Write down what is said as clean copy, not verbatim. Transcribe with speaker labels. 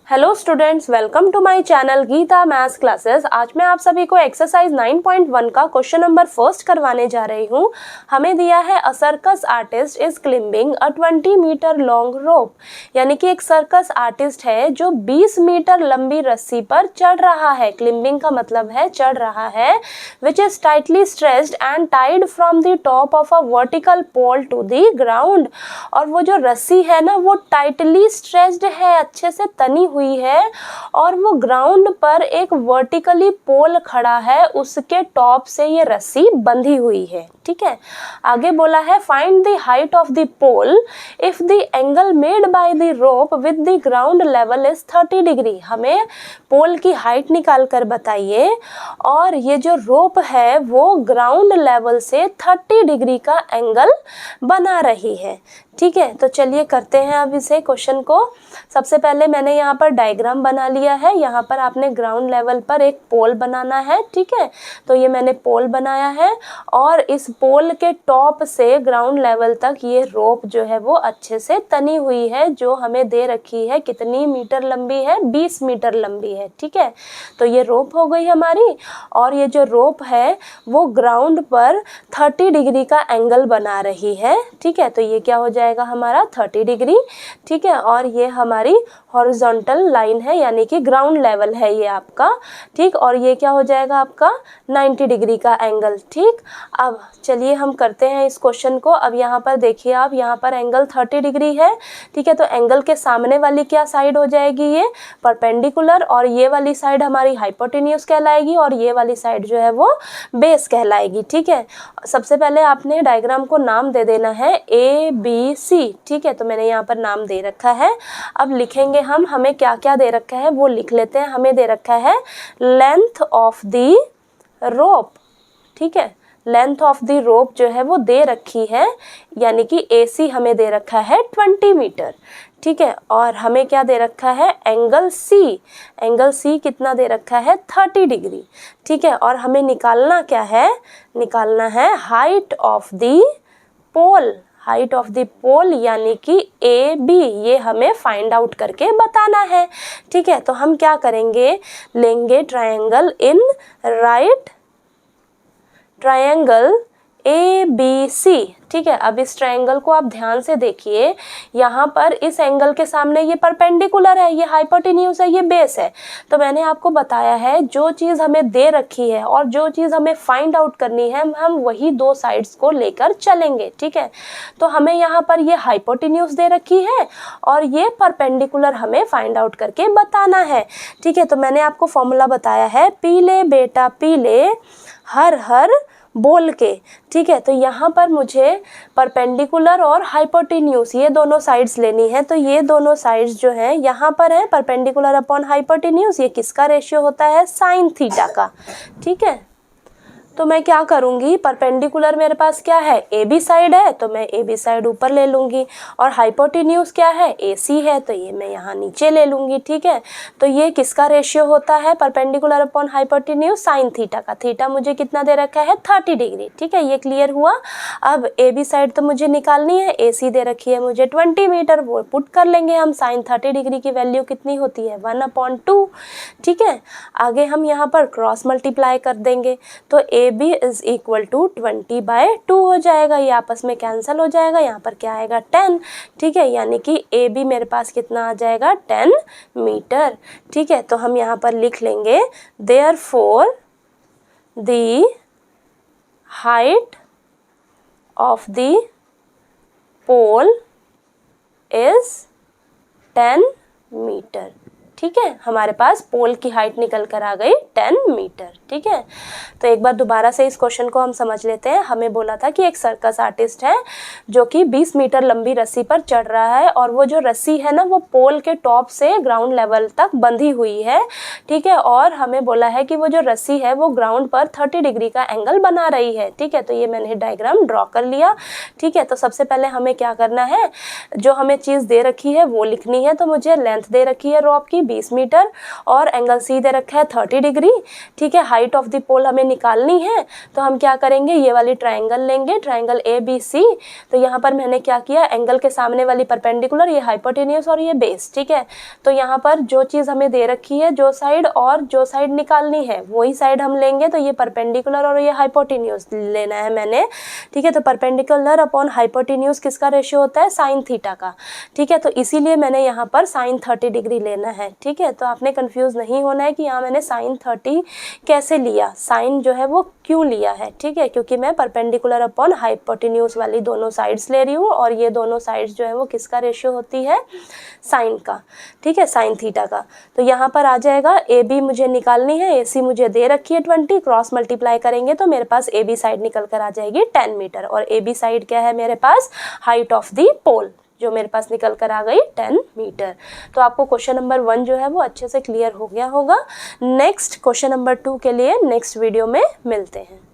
Speaker 1: Hello students, welcome to my channel Geeta maths classes. आज मैं आप सभी को एक्सरसाइज 9.1 का क्वेश्चन नंबर फर्स्ट करवाने जा रही हूँ। हमें दिया है a circus artist is climbing a 20 metre long rope, यानी कि एक सर्कस आर्टिस्ट है जो 20 मीटर लंबी रस्सी पर चढ़ रहा है। क्लिम्बिंग का मतलब है चढ़ रहा है। Which is tightly stretched and tied from the top of a vertical pole to the ground. और वो जो रस्सी है ना, वो टाइटली स्ट्रेच्ड है, अच्छे से तनी हुई है, और वो ग्राउंड पर एक वर्टिकली पोल खड़ा है, उसके टॉप से ये रस्सी बंधी हुई है। ठीक है, आगे बोला है find the height of the pole if the angle made by the rope with the ground level is 30 degree. हमें पोल की हाइट निकाल कर बताइए, और ये जो रोप है वो ग्राउंड लेवल से 30 डिग्री का एंगल बना रही है। ठीक है, तो चलिए करते हैं अब इसे क्वेश्चन को। सबसे पहले मैंने यहाँ पर डायग्राम बना लिया है। यहाँ पर आपने ग्राउंड लेवल पर एक पोल बनाना है। ठीक है, तो ये मैंने पोल बनाया है, और इस पोल के टॉप से ग्राउंड लेवल तक ये रोप जो है वो अच्छे से तनी हुई है, जो हमें दे रखी है। कितनी मीटर लंबी है? 20 मीटर लंबी है। ठीक है, तो ये रोप हो गई हमारी, और ये जो रोप है वो ग्राउंड पर 30 डिग्री का एंगल बना रही है। ठीक है, तो ये क्या हो जाएगा हमारा 30 डिग्री। ठीक है, और ये हमारी हॉरिजॉन्टल लाइन है, यानी कि ग्राउंड लेवल है ये आपका। ठीक, और ये क्या हो जाएगा आपका 90 डिग्री का एंगल। ठीक, अब चलिए हम करते हैं इस क्वेश्चन को। अब यहाँ पर देखिए आप, यहाँ पर एंगल 30 डिग्री है। ठीक है, तो एंगल के सामने वाली क्या साइड हो जाएगी? ये परपेंडिकुलर, और ये वाली साइड हमारी हाइपोटेन्यूज कहलाएगी, और ये वाली साइड जो है वो बेस कहलाएगी। ठीक है, सबसे पहले आपने डायग्राम को नाम दे देना है ABC। ठीक है, तो मैंने यहाँ पर नाम दे रखा है। अब लिखेंगे हम, हमें क्या क्या दे रखा है वो लिख लेते हैं। हमें दे रखा है लेंथ ऑफ द रोप। ठीक है, लेंथ ऑफ द रोप जो है वो दे रखी है, यानी कि AC हमें दे रखा है 20 मीटर। ठीक है, और हमें क्या दे रखा है? Angle C। एंगल C कितना दे रखा है? 30 डिग्री। ठीक है, और हमें निकालना क्या है? निकालना है height of the pole. Height of the pole यानी कि AB, ये हमें फाइंड आउट करके बताना है। ठीक है, तो हम क्या करेंगे? लेंगे triangle in right triangle ABC। ठीक है, अब इस ट्रायंगल को आप ध्यान से देखिए। यहाँ पर इस एंगल के सामने ये परपेंडिकुलर है, ये हाइपोटेन्यूज है, ये बेस है। तो मैंने आपको बताया है जो चीज़ हमें दे रखी है और जो चीज़ हमें फाइंड आउट करनी है, हम वही दो साइड्स को लेकर चलेंगे। ठीक है, तो हमें यहाँ पर ये हाइपोटेन्यूज दे रखी है, और ये परपेंडिकुलर हमें फाइंड आउट करके बताना है। ठीक है, तो मैंने आपको फॉर्मूला बताया है, पीले बेटा पीले हर हर बोल के। ठीक है, तो यहाँ पर मुझे परपेंडिकुलर और हाइपोटेन्यूज ये दोनों साइड्स लेनी है। तो ये दोनों साइड्स जो हैं यहाँ पर है परपेंडिकुलर अपॉन हाइपोटेन्यूज। ये किसका रेशियो होता है? साइन थीटा का। ठीक है, तो मैं क्या करूँगी? परपेंडिकुलर मेरे पास क्या है? AB साइड है, तो मैं AB साइड ऊपर ले लूँगी, और हाइपोटेन्यूज क्या है? AC है, तो ये मैं यहाँ नीचे ले लूँगी। ठीक है, तो ये किसका रेशियो होता है? Perpendicular upon hypotenuse sine theta का। थीटा मुझे कितना दे रखा है? 30 डिग्री। ठीक है, ये क्लियर हुआ। अब AB साइड तो मुझे निकालनी है, AC दे रखी है मुझे 20 मीटर, वो पुट कर लेंगे हम। साइन 30 डिग्री की वैल्यू कितनी होती है? 1/2। ठीक है, आगे हम यहाँ पर क्रॉस मल्टीप्लाई कर देंगे, तो AB इज इक्वल टू 20/2 हो जाएगा। ये आपस में कैंसिल हो जाएगा, यहाँ पर क्या आएगा? 10। ठीक है, यानी कि AB मेरे पास कितना आ जाएगा? 10 मीटर। ठीक है, तो हम यहाँ पर लिख लेंगे therefore the height of the pole is 10 metre. ठीक है, हमारे पास पोल की हाइट निकल कर आ गई 10 मीटर। ठीक है, तो एक बार दोबारा से इस क्वेश्चन को हम समझ लेते हैं। हमें बोला था कि एक सर्कस आर्टिस्ट है जो कि 20 मीटर लंबी रस्सी पर चढ़ रहा है, और वो जो रस्सी है ना, वो पोल के टॉप से ग्राउंड लेवल तक बंधी हुई है। ठीक है, और हमें बोला है कि वो जो रस्सी है वो ग्राउंड पर 30 डिग्री का एंगल बना रही है। ठीक है, तो ये मैंने डायग्राम ड्रॉ कर लिया। ठीक है, तो सबसे पहले हमें क्या करना है? जो हमें चीज़ दे रखी है वो लिखनी है। तो मुझे लेंथ दे रखी है रॉप की 20 मीटर और एंगल सी दे रखा है 30 डिग्री। ठीक है, हाइट ऑफ द पोल हमें निकालनी है, तो हम क्या करेंगे, ये वाली ट्राइंगल लेंगे, ट्राइंगल ABC। तो यहाँ पर मैंने क्या किया, एंगल के सामने वाली परपेंडिकुलर, ये हाइपोटेन्यूज और ये बेस। ठीक है, तो यहाँ पर जो चीज़ हमें दे रखी है, जो साइड और जो साइड निकालनी है वही साइड हम लेंगे। तो ये परपेंडिकुलर और ये हाइपोटेन्यूज लेना है मैंने। ठीक है, तो परपेंडिकुलर अपॉन हाइपोटेन्यूज किसका रेशियो होता है, साइन थीटा का। ठीक है, तो इसीलिए मैंने यहाँ पर साइन 30 डिग्री लेना है। ठीक है, तो आपने कंफ्यूज नहीं होना है कि यहाँ मैंने साइन 30 कैसे लिया, साइन जो है वो क्यों लिया है। ठीक है, क्योंकि मैं परपेंडिकुलर अपॉन हाइपोटेन्यूज वाली दोनों साइड्स ले रही हूँ और ये दोनों साइड्स जो है वो किसका रेशियो होती है, साइन का। ठीक है, साइन थीटा का। तो यहाँ पर आ जाएगा AB मुझे निकालनी है, AC मुझे दे रखी है 20, क्रॉस मल्टीप्लाई करेंगे तो मेरे पास AB साइड निकल कर आ जाएगी 10 मीटर और AB साइड क्या है मेरे पास, हाइट ऑफ द पोल जो मेरे पास निकल कर आ गई 10 मीटर। तो आपको क्वेश्चन नंबर 1 जो है वो अच्छे से क्लियर हो गया होगा। नेक्स्ट क्वेश्चन नंबर 2 के लिए नेक्स्ट वीडियो में मिलते हैं।